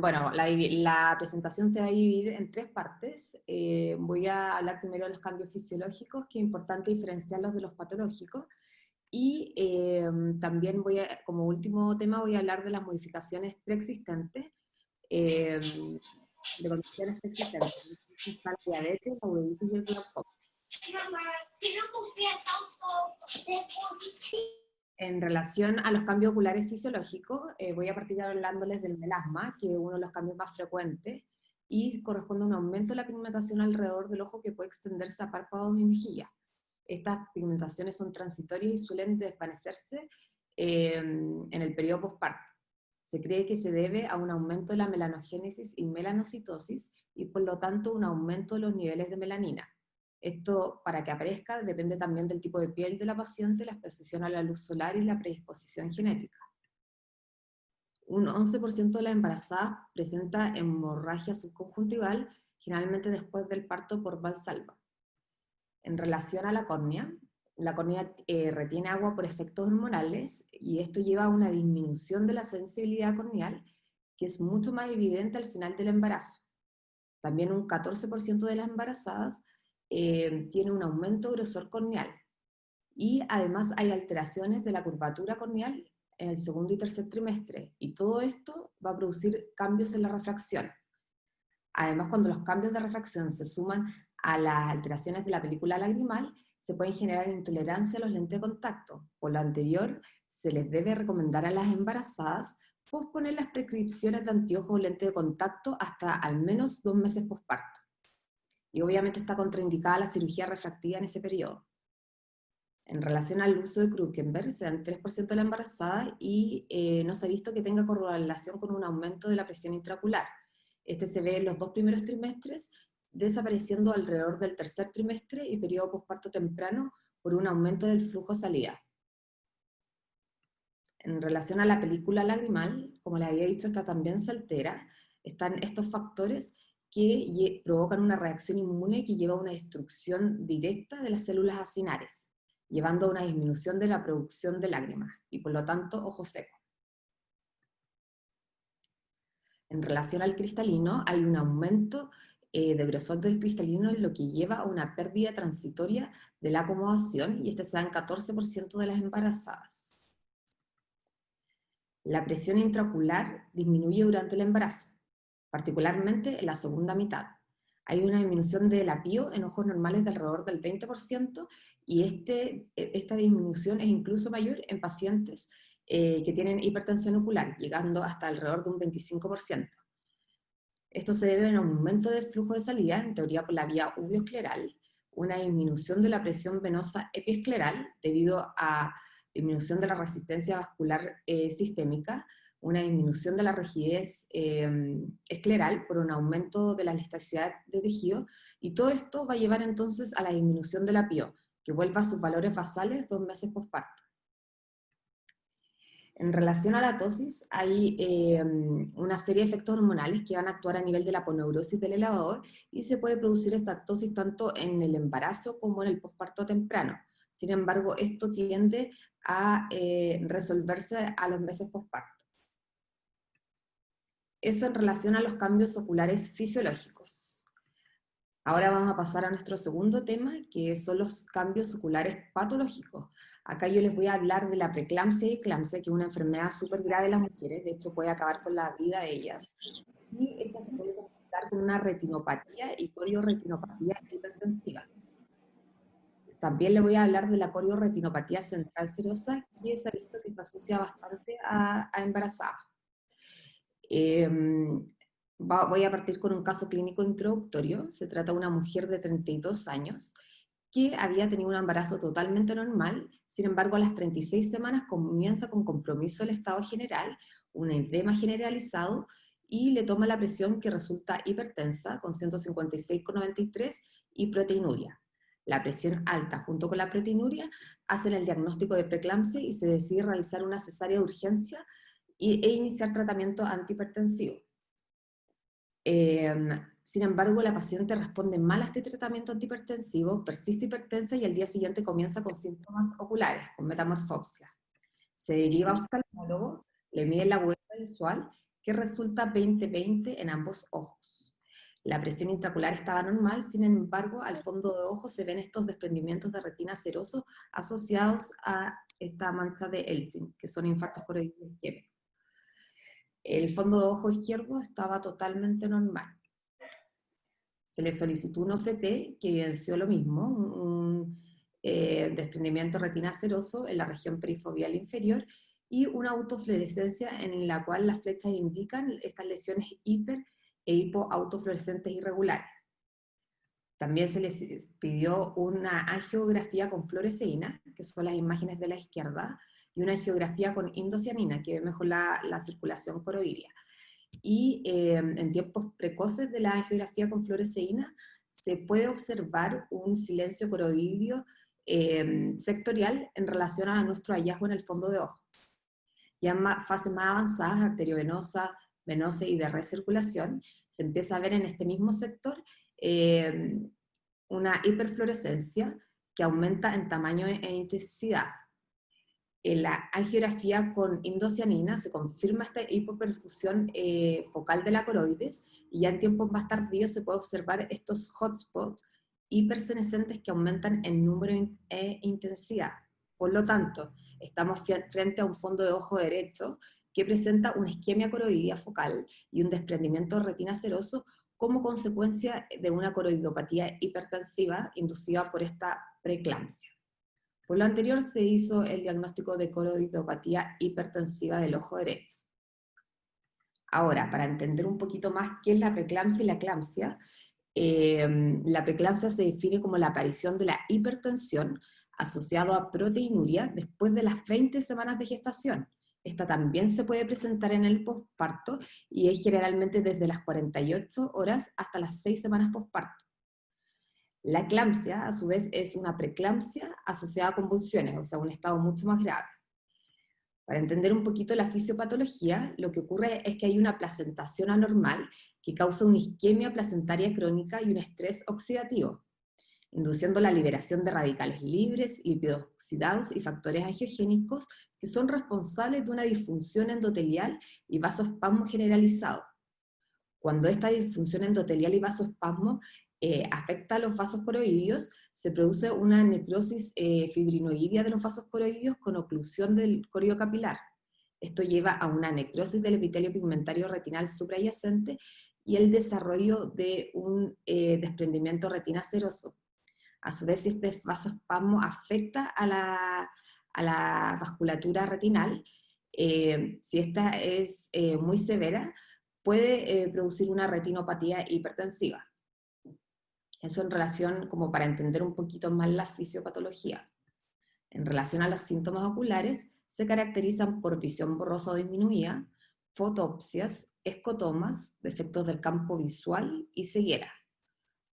Bueno, la presentación se va a dividir en tres partes. Voy a hablar primero de los cambios fisiológicos, que es importante diferenciarlos de los patológicos, y también como último tema, voy a hablar de las modificaciones preexistentes, eh, de condiciones preexistentes, está la diabetes, la uveitis y el glaucoma. En relación a los cambios oculares fisiológicos, voy a partir hablándoles del melasma, que es uno de los cambios más frecuentes, y corresponde a un aumento de la pigmentación alrededor del ojo que puede extenderse a párpados y mejillas. Estas pigmentaciones son transitorias y suelen desvanecerse en el periodo posparto. Se cree que se debe a un aumento de la melanogénesis y melanocitosis, y por lo tanto un aumento de los niveles de melanina. Esto, para que aparezca, depende también del tipo de piel de la paciente, la exposición a la luz solar y la predisposición genética. Un 11% de las embarazadas presenta hemorragia subconjuntival, generalmente después del parto por Valsalva. En relación a la córnea retiene agua por efectos hormonales, y esto lleva a una disminución de la sensibilidad corneal, que es mucho más evidente al final del embarazo. También un 14% de las embarazadas tiene un aumento de grosor corneal, y además hay alteraciones de la curvatura corneal en el segundo y tercer trimestre, y todo esto va a producir cambios en la refracción. Además, cuando los cambios de refracción se suman a las alteraciones de la película lagrimal, se pueden generar intolerancia a los lentes de contacto. Por lo anterior, se les debe recomendar a las embarazadas posponer las prescripciones de anteojos o lentes de contacto hasta al menos 2 meses posparto. Y obviamente está contraindicada la cirugía refractiva en ese periodo. En relación al uso de Krukenberg, se dan 3% de la embarazada, y no se ha visto que tenga correlación con un aumento de la presión intraocular. Este se ve en los 2 primeros trimestres, desapareciendo alrededor del tercer trimestre y periodo posparto temprano por un aumento del flujo salida. En relación a la película lagrimal, como les había dicho, esta también se altera. Están estos factores que provocan una reacción inmune que lleva a una destrucción directa de las células acinares, llevando a una disminución de la producción de lágrimas, y por lo tanto, ojo seco. En relación al cristalino, hay un aumento de grosor del cristalino, lo que lleva a una pérdida transitoria de la acomodación, y este se da en 14% de las embarazadas. La presión intraocular disminuye durante el embarazo, particularmente en la segunda mitad. Hay una disminución del apío en ojos normales de alrededor del 20%, y esta disminución es incluso mayor en pacientes que tienen hipertensión ocular, llegando hasta alrededor de un 25%. Esto se debe a un aumento del flujo de salida, en teoría por la vía uveoscleral, una disminución de la presión venosa epiescleral debido a disminución de la resistencia vascular sistémica, una disminución de la rigidez escleral por un aumento de la elasticidad de tejido, y todo esto va a llevar entonces a la disminución del apío, que vuelva a sus valores basales 2 meses posparto. En relación a la tosis, hay una serie de efectos hormonales que van a actuar a nivel de la aponeurosis del elevador, y se puede producir esta tosis tanto en el embarazo como en el posparto temprano. Sin embargo, esto tiende a resolverse a los meses posparto. Eso en relación a los cambios oculares fisiológicos. Ahora vamos a pasar a nuestro segundo tema, que son los cambios oculares patológicos. Acá yo les voy a hablar de la preeclampsia y eclampsia, que es una enfermedad súper grave en las mujeres, de hecho puede acabar con la vida de ellas. Y esta se puede clasificar con una retinopatía y corioretinopatía hipertensiva. También le voy a hablar de la corioretinopatía central serosa, que se ha visto que se asocia bastante a embarazadas. Voy a partir con un caso clínico introductorio. Se trata de una mujer de 32 años que había tenido un embarazo totalmente normal. Sin embargo, a las 36 semanas comienza con compromiso del estado general, un edema generalizado, y le toma la presión, que resulta hipertensa con 156,93 y proteinuria. La presión alta junto con la proteinuria hacen el diagnóstico de preeclampsia, y se decide realizar una cesárea de urgencia e iniciar tratamiento antihipertensivo. Sin embargo, la paciente responde mal a este tratamiento antihipertensivo, persiste hipertensa, y al día siguiente comienza con síntomas oculares, con metamorfopsia. Se deriva a oftalmólogo, le mide la agudeza visual, que resulta 20-20 en ambos ojos. La presión intraocular estaba normal, sin embargo, al fondo de ojo se ven estos desprendimientos de retina seroso asociados a esta mancha de Elting, que son infartos coroidales isquémicos. El fondo de ojo izquierdo estaba totalmente normal. Se le solicitó un OCT que evidenció lo mismo, un desprendimiento retina seroso en la región perifoveal inferior y una autofluorescencia en la cual las flechas indican estas lesiones hiper e hipoautofluorescentes irregulares. También se les pidió una angiografía con fluoresceína, que son las imágenes de la izquierda, y una angiografía con indocianina, que ve mejor la circulación coroidea. Y en tiempos precoces de la angiografía con fluoresceína se puede observar un silencio coroideo sectorial en relación a nuestro hallazgo en el fondo de ojo. Ya en fases más avanzadas, arteriovenosa, venosa y de recirculación, se empieza a ver en este mismo sector una hiperfluorescencia que aumenta en tamaño e intensidad. En la angiografía con indocianina se confirma esta hipoperfusión focal de la coroides y ya en tiempos más tardíos se puede observar estos hotspots hipersenescentes que aumentan en número e intensidad. Por lo tanto, estamos frente a un fondo de ojo derecho que presenta una isquemia coroidea focal y un desprendimiento de retina seroso como consecuencia de una coroidopatía hipertensiva inducida por esta preeclampsia. Por lo anterior se hizo el diagnóstico de coroidopatía hipertensiva del ojo derecho. Ahora, para entender un poquito más qué es la preeclampsia y la eclampsia, la preeclampsia se define como la aparición de la hipertensión asociado a proteinuria después de las 20 semanas de gestación. Esta también se puede presentar en el posparto y es generalmente desde las 48 horas hasta las 6 semanas posparto. La eclampsia, a su vez, es una preeclampsia asociada a convulsiones, o sea, un estado mucho más grave. Para entender un poquito la fisiopatología, lo que ocurre es que hay una placentación anormal que causa una isquemia placentaria crónica y un estrés oxidativo, induciendo la liberación de radicales libres, lípidos oxidados y factores angiogénicos que son responsables de una disfunción endotelial y vasoespasmo generalizado. Cuando esta disfunción endotelial y vasoespasmo afecta a los vasos coroideos, se produce una necrosis fibrinoidea de los vasos coroideos con oclusión del córeo capilar. Esto lleva a una necrosis del epitelio pigmentario retinal suprayacente y el desarrollo de un desprendimiento retina seroso. A su vez, si este vasoespasmo afecta a la vasculatura retinal, si esta es muy severa, puede producir una retinopatía hipertensiva. Eso en relación, como para entender un poquito más la fisiopatología. En relación a los síntomas oculares, se caracterizan por visión borrosa o disminuida, fotopsias, escotomas, defectos del campo visual y ceguera.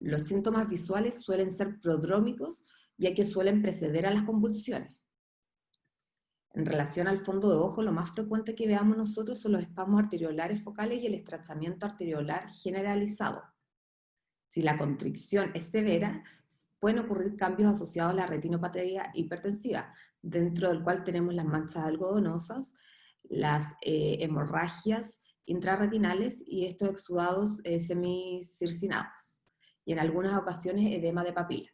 Los síntomas visuales suelen ser prodrómicos, ya que suelen preceder a las convulsiones. En relación al fondo de ojo, lo más frecuente que veamos nosotros son los espasmos arteriolares focales y el estrechamiento arteriolar generalizado. Si la constricción es severa, pueden ocurrir cambios asociados a la retinopatía hipertensiva, dentro del cual tenemos las manchas algodonosas, las hemorragias intrarretinales y estos exudados semicircinados, y en algunas ocasiones edema de papila.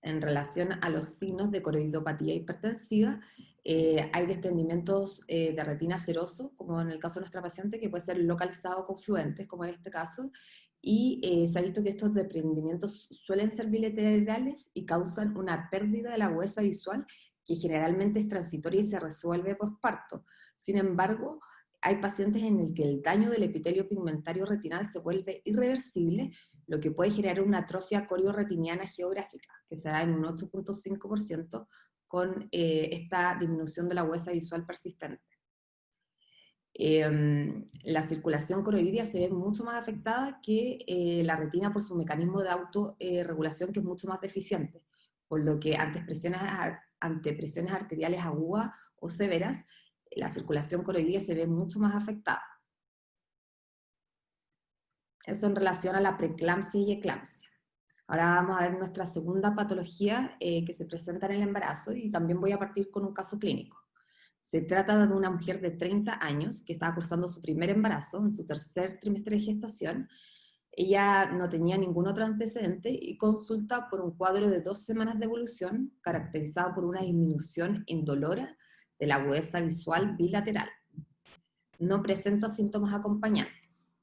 En relación a los signos de coroidopatía hipertensiva, hay desprendimientos de retina seroso, como en el caso de nuestra paciente, que puede ser localizado o confluentes, como en este caso, y se ha visto que estos desprendimientos suelen ser bilaterales y causan una pérdida de la agudeza visual que generalmente es transitoria y se resuelve posparto. Sin embargo, hay pacientes en el que el daño del epitelio pigmentario retinal se vuelve irreversible, lo que puede generar una atrofia corioretiniana geográfica, que se da en un 8.5% con esta disminución de la agudeza visual persistente. La circulación coroidea se ve mucho más afectada que la retina por su mecanismo de autorregulación, que es mucho más deficiente, por lo que ante presiones arteriales agudas o severas, la circulación coroidea se ve mucho más afectada. Eso en relación a la preeclampsia y eclampsia. Ahora vamos a ver nuestra segunda patología que se presenta en el embarazo y también voy a partir con un caso clínico. Se trata de una mujer de 30 años que estaba cursando su primer embarazo en su tercer trimestre de gestación. Ella no tenía ningún otro antecedente y consulta por un cuadro de 2 semanas de evolución caracterizado por una disminución indolora de la agudeza visual bilateral. No presenta síntomas acompañantes.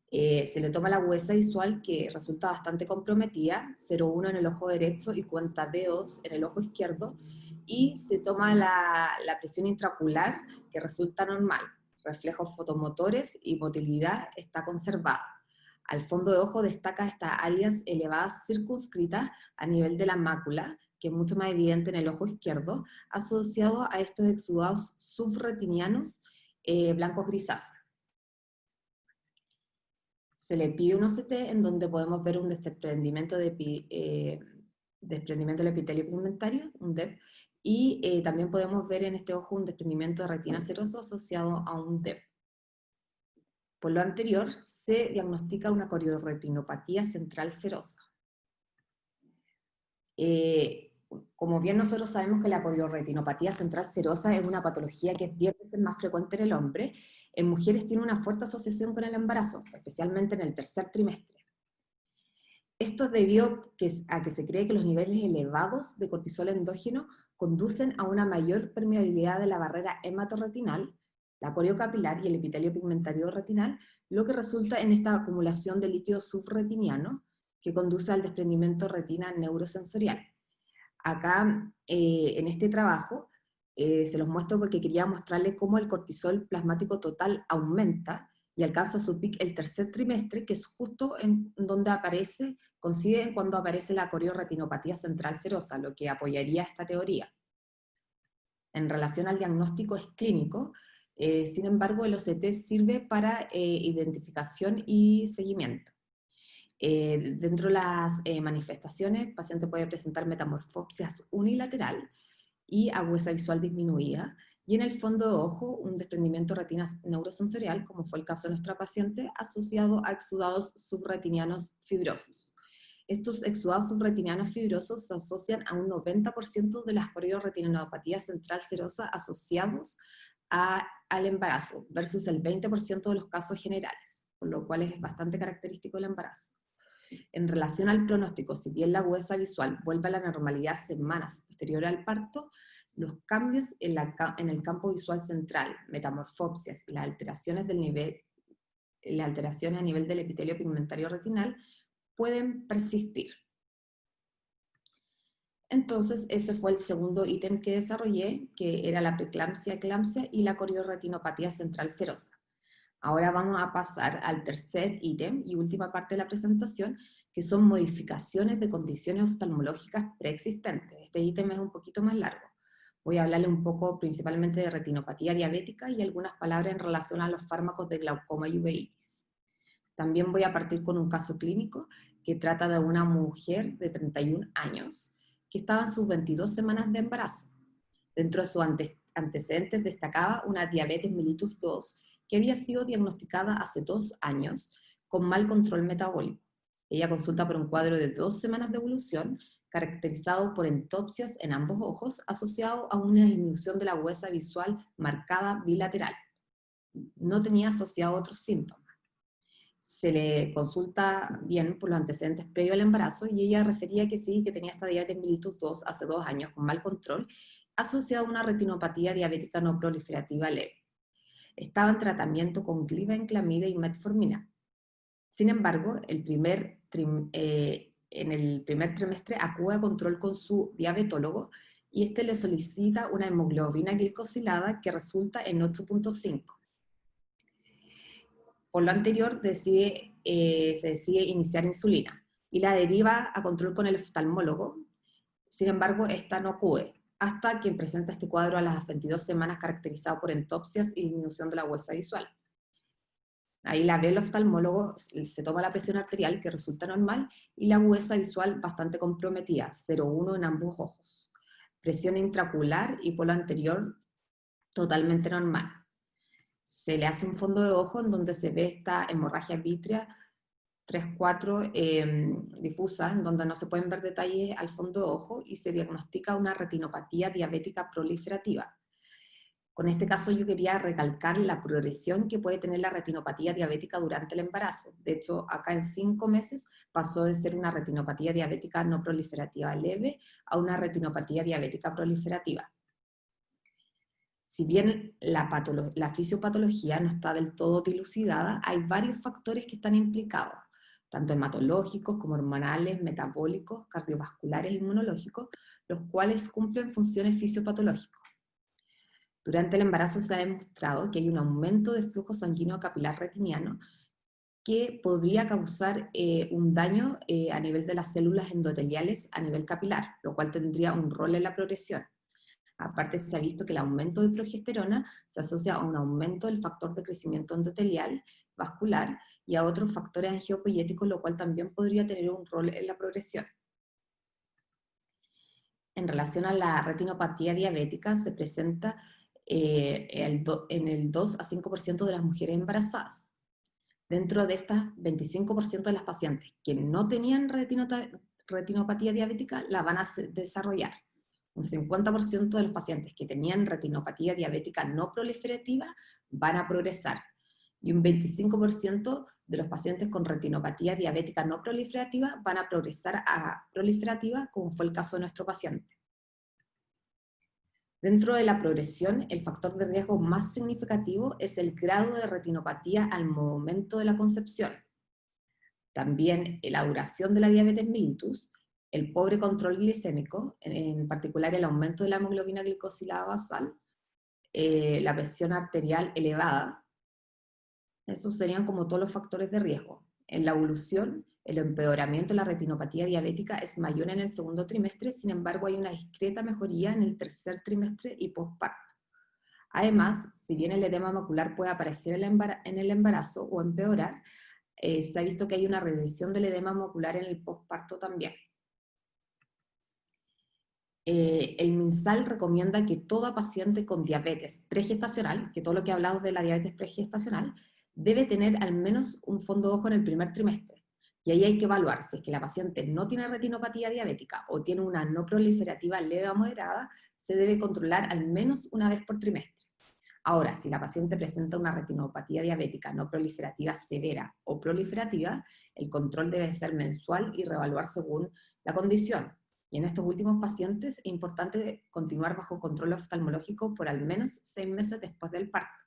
Se le toma la agudeza visual, que resulta bastante comprometida, 0,1 en el ojo derecho y cuenta B2 en el ojo izquierdo, y se toma la presión intraocular, que resulta normal. Reflejos fotomotores y motilidad está conservada. Al fondo de ojo destaca estas áreas elevadas circunscritas a nivel de la mácula, que es mucho más evidente en el ojo izquierdo, asociado a estos exudados subretinianos blancos grisáceos. Se le pide un OCT en donde podemos ver un desprendimiento del epitelio pigmentario, un DEP, y también podemos ver en este ojo un desprendimiento de retina seroso asociado a un DEP. Por lo anterior, se diagnostica una corioretinopatía central serosa. Como bien nosotros sabemos que la corioretinopatía central serosa es una patología que es 10 veces más frecuente en el hombre, en mujeres tiene una fuerte asociación con el embarazo, especialmente en el tercer trimestre. Esto es debido a que se cree que los niveles elevados de cortisol endógeno conducen a una mayor permeabilidad de la barrera hematorretinal, la coriocapilar y el epitelio pigmentario retinal, lo que resulta en esta acumulación de líquido subretiniano que conduce al desprendimiento retina neurosensorial. Acá, en este trabajo, se los muestro porque quería mostrarles cómo el cortisol plasmático total aumenta y alcanza su pic el tercer trimestre, que es justo en donde coincide cuando aparece la corioretinopatía central serosa, lo que apoyaría esta teoría. En relación al diagnóstico es clínico, sin embargo el OCT sirve para identificación y seguimiento. Dentro de las manifestaciones, el paciente puede presentar metamorfopsias unilateral y agudeza visual disminuida, y en el fondo de ojo un desprendimiento de retina neurosensorial, como fue el caso de nuestra paciente, asociado a exudados subretinianos fibrosos. Estos exudados subretinianos fibrosos se asocian a un 90% de las corioretinopatías central serosa asociados al embarazo, versus el 20% de los casos generales, por lo cual es bastante característico el embarazo. En relación al pronóstico, si bien la agudeza visual vuelve a la normalidad semanas posterior al parto, los cambios en el campo visual central, metamorfopsias y las alteraciones a nivel del epitelio pigmentario retinal pueden persistir. Entonces, ese fue el segundo ítem que desarrollé, que era la preeclampsia, eclampsia y la corioretinopatía central serosa. Ahora vamos a pasar al tercer ítem y última parte de la presentación, que son modificaciones de condiciones oftalmológicas preexistentes. Este ítem es un poquito más largo. Voy a hablarle un poco principalmente de retinopatía diabética y algunas palabras en relación a los fármacos de glaucoma y uveitis. También voy a partir con un caso clínico que trata de una mujer de 31 años que estaba en sus 22 semanas de embarazo. Dentro de sus antecedentes destacaba una diabetes mellitus 2 que había sido diagnosticada hace 2 años con mal control metabólico. Ella consulta por un cuadro de 2 semanas de evolución, caracterizado por entopsias en ambos ojos, asociado a una disminución de la agudeza visual marcada bilateral. No tenía asociado otros síntomas. Se le consulta bien por los antecedentes previos al embarazo y ella refería que sí, que tenía esta diabetes mellitus 2 hace 2 años con mal control, asociada a una retinopatía diabética no proliferativa leve. Estaba en tratamiento con glibenclamida y metformina. Sin embargo, en el primer trimestre acude a control con su diabetólogo y este le solicita una hemoglobina glicosilada que resulta en 8,5. Por lo anterior, se decide iniciar insulina y la deriva a control con el oftalmólogo. Sin embargo, esta no acude hasta quien presenta este cuadro a las 22 semanas caracterizado por entopsias y disminución de la agudeza visual. Ahí la ve el oftalmólogo, se toma la presión arterial, que resulta normal, y la agudeza visual bastante comprometida, 0,1 en ambos ojos. Presión intraocular y polo anterior totalmente normal. Se le hace un fondo de ojo en donde se ve esta hemorragia vítrea 3-4 difusa, en donde no se pueden ver detalles al fondo de ojo, y se diagnostica una retinopatía diabética proliferativa. Con este caso yo quería recalcar la progresión que puede tener la retinopatía diabética durante el embarazo. De hecho, acá en 5 meses pasó de ser una retinopatía diabética no proliferativa leve a una retinopatía diabética proliferativa. Si bien la fisiopatología no está del todo dilucidada, hay varios factores que están implicados, tanto hematológicos como hormonales, metabólicos, cardiovasculares e inmunológicos, los cuales cumplen funciones fisiopatológicas. Durante el embarazo se ha demostrado que hay un aumento de flujo sanguíneo capilar retiniano que podría causar un daño a nivel de las células endoteliales a nivel capilar, lo cual tendría un rol en la progresión. Aparte, se ha visto que el aumento de progesterona se asocia a un aumento del factor de crecimiento endotelial vascular y a otros factores angiopoieticos, lo cual también podría tener un rol en la progresión. En relación a la retinopatía diabética, se presenta en el 2 a 5% de las mujeres embarazadas. Dentro de estas, 25% de las pacientes que no tenían retinopatía diabética la van a desarrollar. Un 50% de los pacientes que tenían retinopatía diabética no proliferativa van a progresar. Y un 25% de los pacientes con retinopatía diabética no proliferativa van a progresar a proliferativa, como fue el caso de nuestro paciente. Dentro de la progresión, el factor de riesgo más significativo es el grado de retinopatía al momento de la concepción. También la duración de la diabetes mellitus, el pobre control glicémico, en particular el aumento de la hemoglobina glicosilada basal, la presión arterial elevada. Esos serían como todos los factores de riesgo. En la evolución, el empeoramiento de la retinopatía diabética es mayor en el segundo trimestre, sin embargo hay una discreta mejoría en el tercer trimestre y posparto. Además, si bien el edema macular puede aparecer en el embarazo o empeorar, se ha visto que hay una regresión del edema macular en el posparto también. El MinSal recomienda que toda paciente con diabetes pregestacional, que todo lo que he hablado de la diabetes pregestacional, debe tener al menos un fondo de ojo en el primer trimestre. Y ahí hay que evaluar si es que la paciente no tiene retinopatía diabética o tiene una no proliferativa leve a moderada, se debe controlar al menos una vez por trimestre. Ahora, si la paciente presenta una retinopatía diabética no proliferativa severa o proliferativa, el control debe ser mensual y reevaluar según la condición. Y en estos últimos pacientes es importante continuar bajo control oftalmológico por al menos 6 meses después del parto.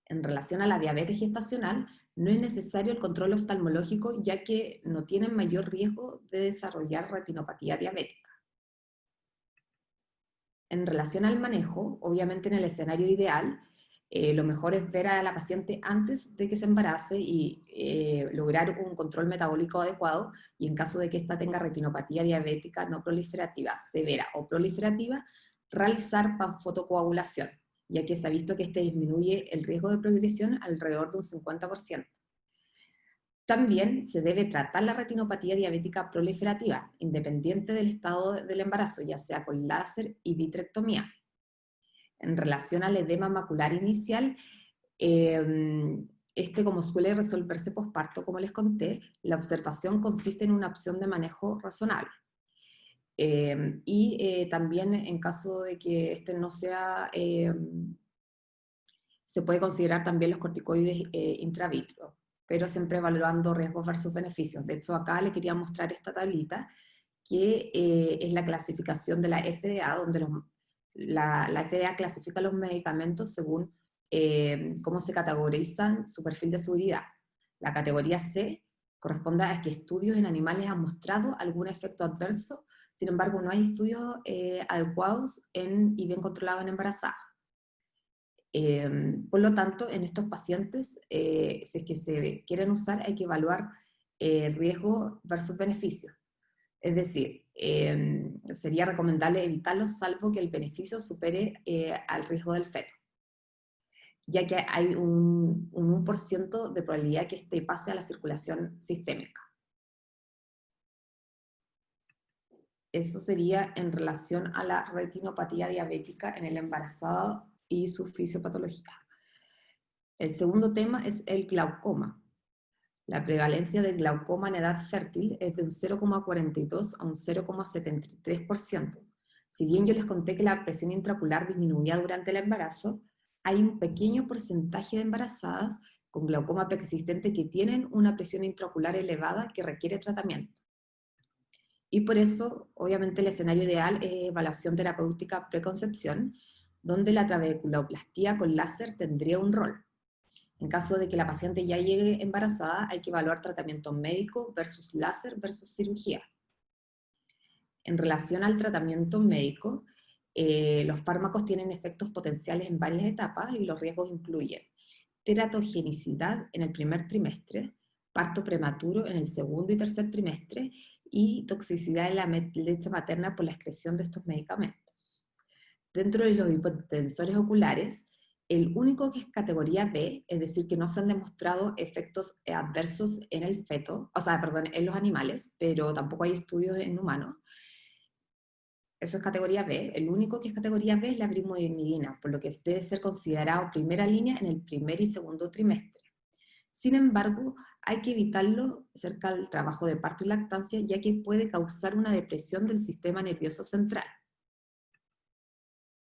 En relación a la diabetes gestacional, no es necesario el control oftalmológico ya que no tienen mayor riesgo de desarrollar retinopatía diabética. En relación al manejo, obviamente en el escenario ideal, lo mejor es ver a la paciente antes de que se embarace y lograr un control metabólico adecuado, y en caso de que ésta tenga retinopatía diabética no proliferativa severa o proliferativa, realizar panfotocoagulación, ya que se ha visto que este disminuye el riesgo de progresión alrededor de un 50%. También se debe tratar la retinopatía diabética proliferativa, independiente del estado del embarazo, ya sea con láser y vitrectomía. En relación al edema macular inicial, como suele resolverse posparto, como les conté, la observación consiste en una opción de manejo razonable. También en caso de que este no sea, se puede considerar también los corticoides intravitreos, pero siempre evaluando riesgos versus beneficios. De hecho, acá le quería mostrar esta tablita, que es la clasificación de la FDA, donde la FDA clasifica los medicamentos según cómo se categorizan su perfil de seguridad. La categoría C corresponde a que estudios en animales han mostrado algún efecto adverso, sin embargo no hay estudios adecuados y bien controlados en embarazadas. Por lo tanto, en estos pacientes, si es que se quieren usar, hay que evaluar riesgo versus beneficio. Es decir, sería recomendable evitarlos salvo que el beneficio supere al riesgo del feto, ya que hay un 1% de probabilidad que este pase a la circulación sistémica. Eso sería en relación a la retinopatía diabética en el embarazado y su fisiopatología. El segundo tema es el glaucoma. La prevalencia del glaucoma en edad fértil es de un 0,42 a un 0,73%. Si bien yo les conté que la presión intraocular disminuía durante el embarazo, hay un pequeño porcentaje de embarazadas con glaucoma preexistente que tienen una presión intraocular elevada que requiere tratamiento. Y por eso, obviamente, el escenario ideal es evaluación terapéutica preconcepción, donde la trabeculoplastía con láser tendría un rol. En caso de que la paciente ya llegue embarazada, hay que evaluar tratamiento médico versus láser versus cirugía. En relación al tratamiento médico, los fármacos tienen efectos potenciales en varias etapas y los riesgos incluyen teratogenicidad en el primer trimestre, parto prematuro en el segundo y tercer trimestre y toxicidad en la leche materna por la excreción de estos medicamentos. Dentro de los hipotensores oculares, el único que es categoría B, es decir, que no se han demostrado efectos adversos en el feto, o sea, perdón, en los animales, pero tampoco hay estudios en humanos. Eso es categoría B. El único que es categoría B es la brimonidina, por lo que debe ser considerado primera línea en el primer y segundo trimestre. Sin embargo, hay que evitarlo cerca del trabajo de parto y lactancia, ya que puede causar una depresión del sistema nervioso central.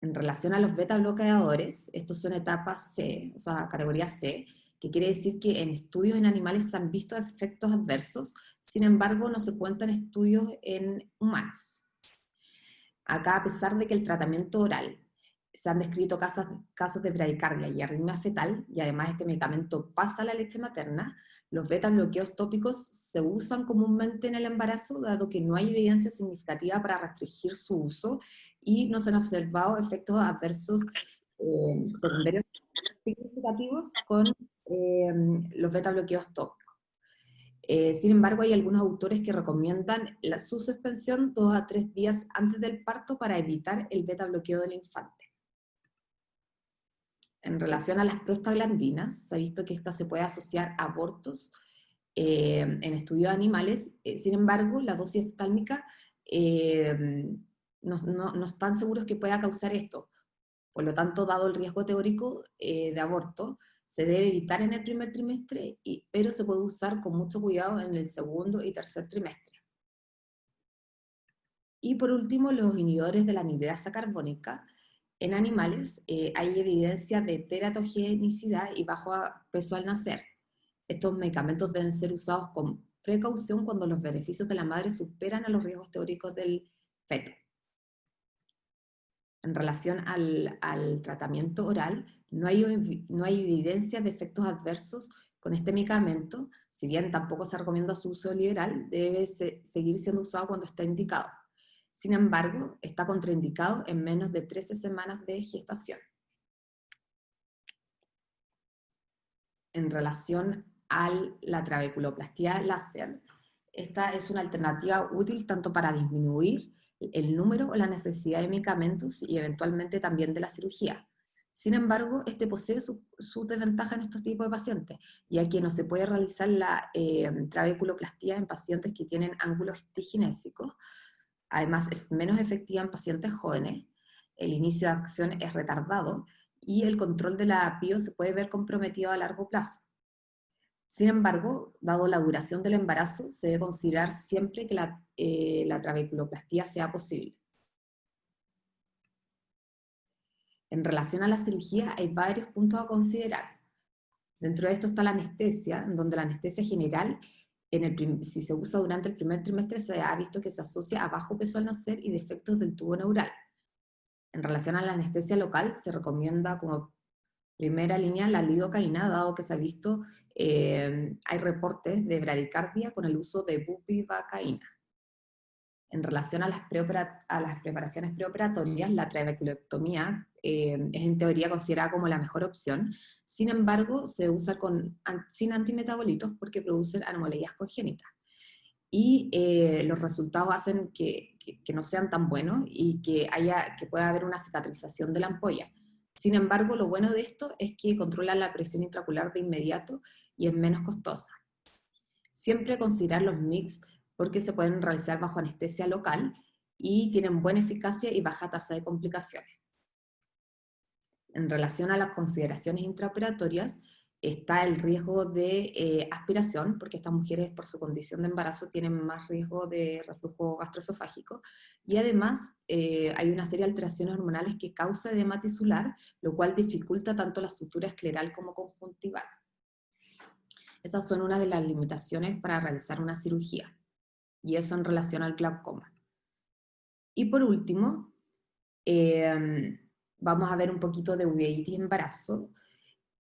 En relación a los beta bloqueadores, estos son etapas C, o sea, categoría C, que quiere decir que en estudios en animales se han visto efectos adversos, sin embargo no se cuentan estudios en humanos. Acá, a pesar de que el tratamiento oral se han descrito casos de bradicardia y arritmia fetal, y además este medicamento pasa a la leche materna, los beta bloqueos tópicos se usan comúnmente en el embarazo, dado que no hay evidencia significativa para restringir su uso y no se han observado efectos adversos secundarios significativos con los beta bloqueos tópicos. Sin embargo, hay algunos autores que recomiendan su suspensión 2 a 3 días antes del parto para evitar el beta bloqueo del infante. En relación a las prostaglandinas, se ha visto que esta se puede asociar a abortos en estudios animales. Sin embargo, la dosis oftálmica no están seguros que pueda causar esto. Por lo tanto, dado el riesgo teórico de aborto, se debe evitar en el primer trimestre, pero se puede usar con mucho cuidado en el segundo y tercer trimestre. Y por último, los inhibidores de la anhidrasa carbónica. En animales hay evidencia de teratogenicidad y bajo peso al nacer. Estos medicamentos deben ser usados con precaución cuando los beneficios de la madre superan a los riesgos teóricos del feto. En relación al tratamiento oral, no hay evidencia de efectos adversos con este medicamento, si bien tampoco se recomienda su uso liberal, debe seguir siendo usado cuando está indicado. Sin embargo, está contraindicado en menos de 13 semanas de gestación. En relación a la trabeculoplastía láser, esta es una alternativa útil tanto para disminuir el número o la necesidad de medicamentos y eventualmente también de la cirugía. Sin embargo, este posee sus desventajas en estos tipos de pacientes, ya que no se puede realizar la trabeculoplastía en pacientes que tienen ángulos diginésicos. Además, es menos efectiva en pacientes jóvenes, el inicio de acción es retardado y el control de la apio se puede ver comprometido a largo plazo. Sin embargo, dado la duración del embarazo, se debe considerar siempre que la trabeculoplastía sea posible. En relación a la cirugía, hay varios puntos a considerar. Dentro de esto está la anestesia, en donde la anestesia general, si se usa durante el primer trimestre, se ha visto que se asocia a bajo peso al nacer y defectos del tubo neural. En relación a la anestesia local, se recomienda como primera línea la lidocaína, dado que se ha visto, hay reportes de bradicardia con el uso de bupivacaína. En relación a las preparaciones preoperatorias, la trabeculectomía es en teoría considerada como la mejor opción. Sin embargo, se usa sin antimetabolitos porque producen anomalías congénitas. Y los resultados hacen que no sean tan buenos y que pueda haber una cicatrización de la ampolla. Sin embargo, lo bueno de esto es que controla la presión intraocular de inmediato y es menos costosa. Siempre considerar los mix porque se pueden realizar bajo anestesia local y tienen buena eficacia y baja tasa de complicaciones. En relación a las consideraciones intraoperatorias, está el riesgo de aspiración, porque estas mujeres por su condición de embarazo tienen más riesgo de reflujo gastroesofágico, y además hay una serie de alteraciones hormonales que causa edema tisular, lo cual dificulta tanto la sutura escleral como conjuntival. Esas son una de las limitaciones para realizar una cirugía, y eso en relación al glaucoma. Y por último, vamos a ver un poquito de uveitis y embarazo.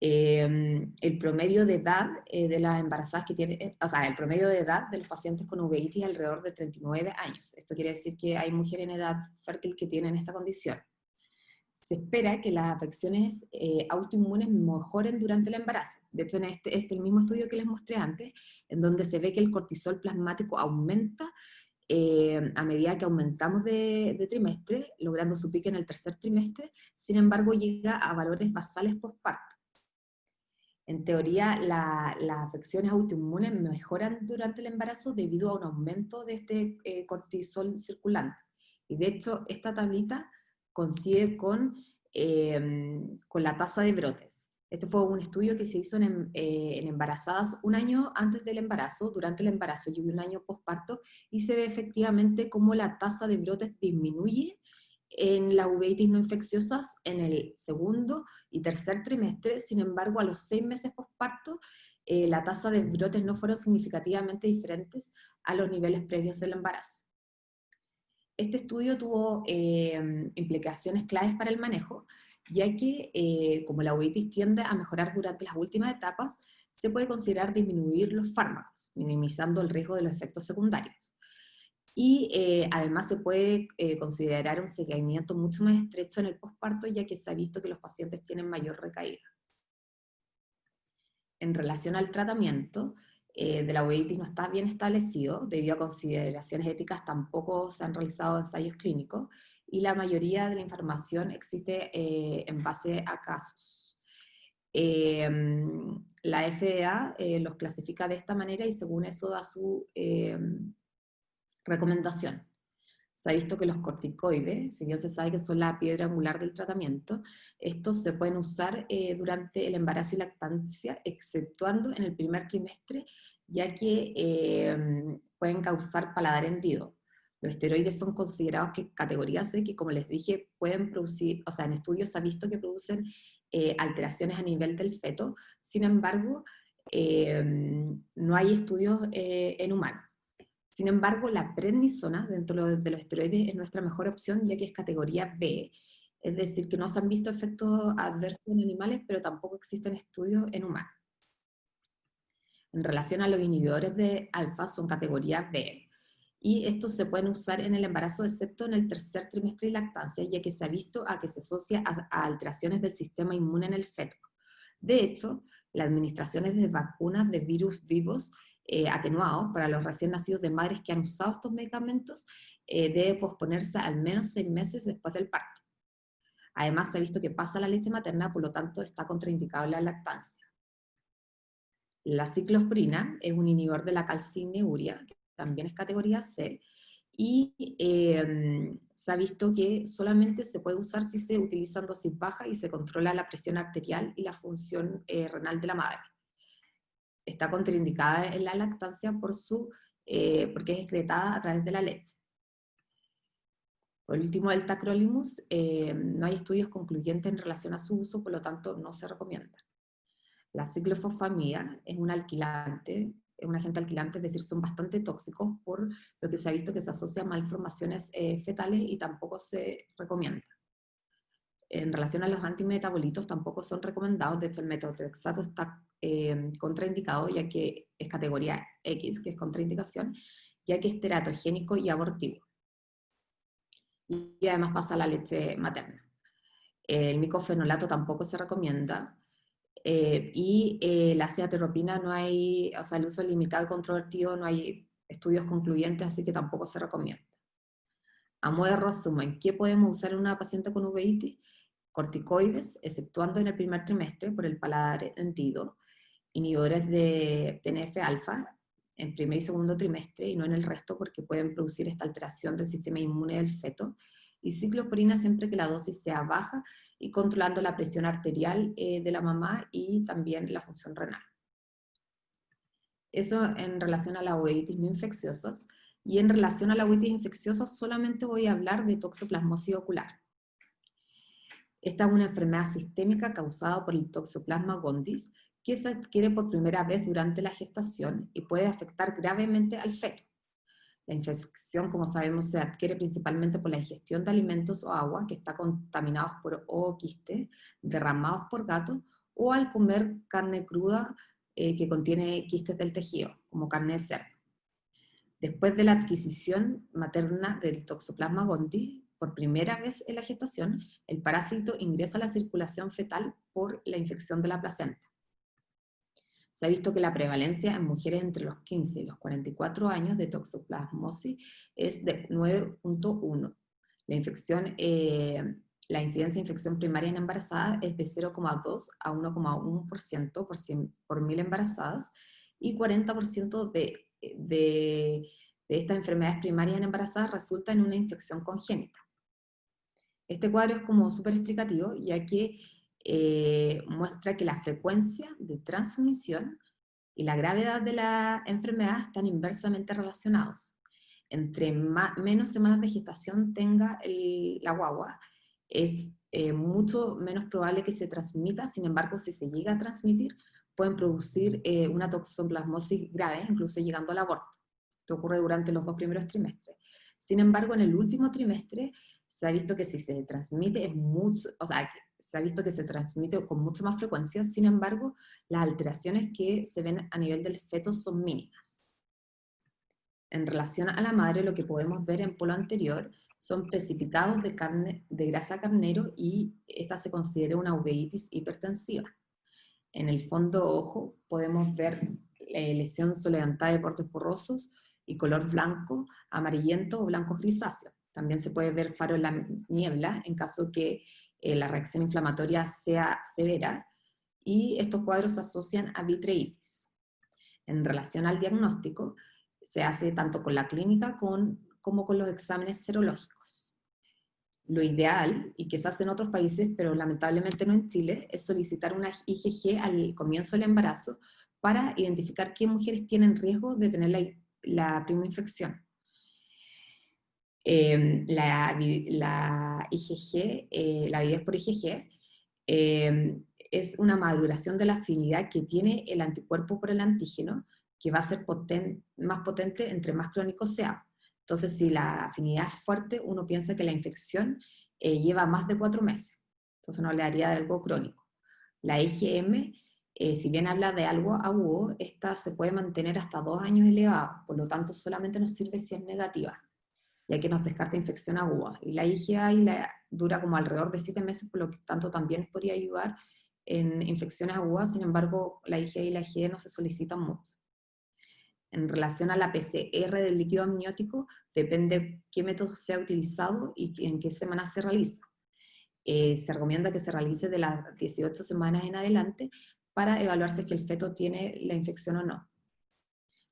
El promedio de edad de las embarazadas que tienen, o sea, el promedio de edad de los pacientes con uveitis es alrededor de 39 años. Esto quiere decir que hay mujeres en edad fértil que tienen esta condición. Se espera que las afecciones autoinmunes mejoren durante el embarazo. De hecho, en este es el mismo estudio que les mostré antes, en donde se ve que el cortisol plasmático aumenta a medida que aumentamos de trimestre, logrando su pico en el tercer trimestre. Sin embargo, llega a valores basales postparto. En teoría, las afecciones autoinmunes mejoran durante el embarazo debido a un aumento de este cortisol circulante. Y de hecho, esta tablita coincide con la tasa de brotes. Este fue un estudio que se hizo en embarazadas un año antes del embarazo, durante el embarazo y un año postparto, y se ve efectivamente cómo la tasa de brotes disminuye en las uveitis no infecciosas en el segundo y tercer trimestre. Sin embargo, a los 6 meses postparto, la tasa de brotes no fueron significativamente diferentes a los niveles previos del embarazo. Este estudio tuvo implicaciones claves para el manejo, ya que como la uveitis tiende a mejorar durante las últimas etapas, se puede considerar disminuir los fármacos, minimizando el riesgo de los efectos secundarios. Y además se puede considerar un seguimiento mucho más estrecho en el posparto, ya que se ha visto que los pacientes tienen mayor recaída. En relación al tratamiento de la uveitis no está bien establecido, debido a consideraciones éticas tampoco se han realizado ensayos clínicos, y la mayoría de la información existe en base a casos. La FDA los clasifica de esta manera y según eso da su recomendación. Se ha visto que los corticoides, si bien se sabe que son la piedra angular del tratamiento, estos se pueden usar durante el embarazo y lactancia, exceptuando en el primer trimestre, ya que pueden causar paladar hendido. Los esteroides son considerados que categoría C, que como les dije, pueden producir, o sea, en estudios se ha visto que producen alteraciones a nivel del feto. Sin embargo, no hay estudios en humanos. Sin embargo, la prednisona dentro de los esteroides es nuestra mejor opción, ya que es categoría B, es decir, que no se han visto efectos adversos en animales, pero tampoco existen estudios en humanos. En relación a los inhibidores de alfa, son categoría B, y estos se pueden usar en el embarazo, excepto en el tercer trimestre y lactancia, ya que se ha visto a que se asocia a alteraciones del sistema inmune en el feto. De hecho, las administraciones de vacunas de virus vivos atenuados para los recién nacidos de madres que han usado estos medicamentos debe posponerse al menos 6 meses después del parto. Además, se ha visto que pasa la leche materna, por lo tanto está contraindicado la lactancia. La ciclosporina es un inhibidor de la calcineuria, que también es categoría C, y se ha visto que solamente se puede usar si se utiliza en dosis baja y se controla la presión arterial y la función renal de la madre. Está contraindicada en la lactancia porque es excretada a través de la leche. Por último, el tacrolimus, no hay estudios concluyentes en relación a su uso, por lo tanto no se recomienda. La ciclofosfamida es un alquilante, es un agente alquilante, es decir, son bastante tóxicos, por lo que se ha visto que se asocia a malformaciones fetales y tampoco se recomienda. En relación a los antimetabolitos tampoco son recomendados, de hecho el metotrexato está contraindicado, ya que es categoría X, que es contraindicación, ya que es teratogénico y abortivo. Y además pasa a la leche materna. El micofenolato tampoco se recomienda, y la acidoterapina no hay, o sea, el uso limitado y controvertido, no hay estudios concluyentes, así que tampoco se recomienda. A modo de resumen, ¿qué podemos usar en una paciente con uveitis? Corticoides, exceptuando en el primer trimestre por el paladar hendido, inhibidores de TNF-alfa en primer y segundo trimestre y no en el resto porque pueden producir esta alteración del sistema inmune del feto, y ciclosporina siempre que la dosis sea baja y controlando la presión arterial de la mamá y también la función renal. Eso en relación a la uveitis no infecciosas. Y en relación a la uveitis infecciosa solamente voy a hablar de toxoplasmosis ocular. Esta es una enfermedad sistémica causada por el Toxoplasma gondii, que se adquiere por primera vez durante la gestación y puede afectar gravemente al feto. La infección, como sabemos, se adquiere principalmente por la ingestión de alimentos o agua que está contaminados por ooquistes derramados por gatos o al comer carne cruda que contiene quistes del tejido, como carne de cerdo. Después de la adquisición materna del Toxoplasma gondii, por primera vez en la gestación, el parásito ingresa a la circulación fetal por la infección de la placenta. Se ha visto que la prevalencia en mujeres entre los 15 y los 44 años de toxoplasmosis es de 9.1. La incidencia de infección primaria en embarazadas es de 0,2 a 1,1% por mil embarazadas, y 40% de estas enfermedades primarias en embarazadas resulta en una infección congénita. Este cuadro es como súper explicativo, ya que muestra que la frecuencia de transmisión y la gravedad de la enfermedad están inversamente relacionados. Entre menos semanas de gestación tenga la guagua, es mucho menos probable que se transmita. Sin embargo, si se llega a transmitir, pueden producir una toxoplasmosis grave, incluso llegando al aborto. Esto ocurre durante los 2 primeros trimestres. Sin embargo, en el último trimestre se ha visto que si se transmite se ha visto que se transmite con mucha más frecuencia. Sin embargo, las alteraciones que se ven a nivel del feto son mínimas. En relación a la madre, lo que podemos ver en polo anterior son precipitados de grasa carnero, y esta se considera una uveitis hipertensiva. En el fondo ojo podemos ver lesión soleantada de bordes borrosos y color blanco, amarillento o blanco grisáceo. También se puede ver faro en la niebla en caso que la reacción inflamatoria sea severa, y estos cuadros se asocian a vitreitis. En relación al diagnóstico, se hace tanto con la clínica como con los exámenes serológicos. Lo ideal, y que se hace en otros países, pero lamentablemente no en Chile, es solicitar una IgG al comienzo del embarazo para identificar qué mujeres tienen riesgo de tener la prima infección. La IgG, la avidez por IgG, es una maduración de la afinidad que tiene el anticuerpo por el antígeno, que va a ser más potente entre más crónico sea. Entonces, si la afinidad es fuerte, uno piensa que la infección lleva más de 4 meses. Entonces, no hablaría de algo crónico. La IgM, si bien habla de algo agudo, esta se puede mantener hasta 2 años elevada, por lo tanto, solamente nos sirve si es negativa, ya que nos descarta infección aguda. Y la IgA dura como alrededor de 7 meses, por lo tanto también podría ayudar en infecciones agudas. Sin embargo, la IgA y la IgE no se solicitan mucho. En relación a la PCR del líquido amniótico, depende qué método sea utilizado y en qué semana se realiza. Se recomienda que se realice de las 18 semanas en adelante para evaluar si es que el feto tiene la infección o no.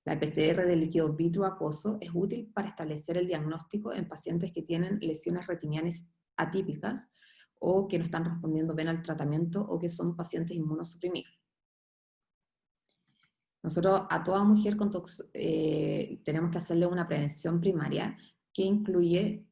La PCR del líquido vitro-acuoso es útil para establecer el diagnóstico en pacientes que tienen lesiones retinianas atípicas o que no están respondiendo bien al tratamiento o que son pacientes inmunosuprimidos. Nosotros a toda mujer tenemos que hacerle una prevención primaria que incluye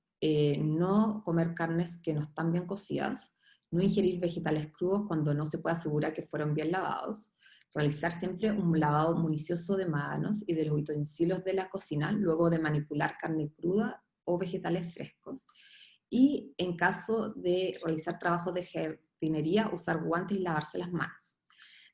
no comer carnes que no están bien cocidas, no ingerir vegetales crudos cuando no se puede asegurar que fueron bien lavados, realizar siempre un lavado minucioso de manos y de los utensilios de la cocina luego de manipular carne cruda o vegetales frescos, y en caso de realizar trabajos de jardinería, usar guantes y lavarse las manos.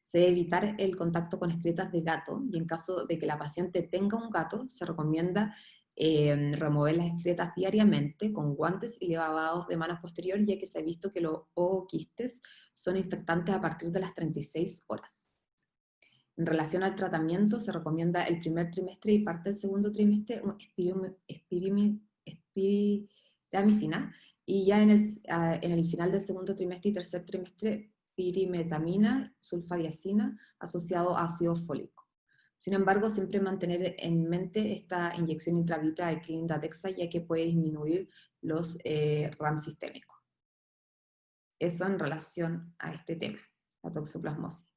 Se debe evitar el contacto con excretas de gato, y en caso de que la paciente tenga un gato, se recomienda remover las excretas diariamente con guantes y lavados de manos posterior, ya que se ha visto que los ooquistes son infectantes a partir de las 36 horas. En relación al tratamiento, se recomienda el primer trimestre y parte del segundo trimestre espiramicina, y ya en el final del segundo trimestre y tercer trimestre, pirimetamina, sulfadiazina, asociado a ácido fólico. Sin embargo, siempre mantener en mente esta inyección intravitreal de clindadexa, ya que puede disminuir los RAM sistémicos. Eso en relación a este tema, la toxoplasmosis.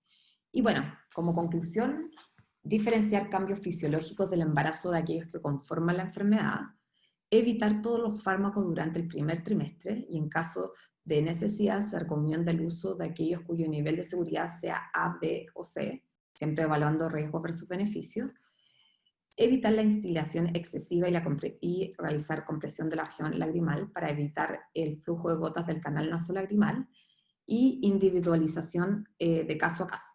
Y bueno, como conclusión, diferenciar cambios fisiológicos del embarazo de aquellos que conforman la enfermedad, evitar todos los fármacos durante el primer trimestre y en caso de necesidad se recomienda el uso de aquellos cuyo nivel de seguridad sea A, B o C, siempre evaluando riesgos versus beneficios, evitar la instilación excesiva y realizar compresión de la región lagrimal para evitar el flujo de gotas del canal nasolagrimal y individualización de caso a caso.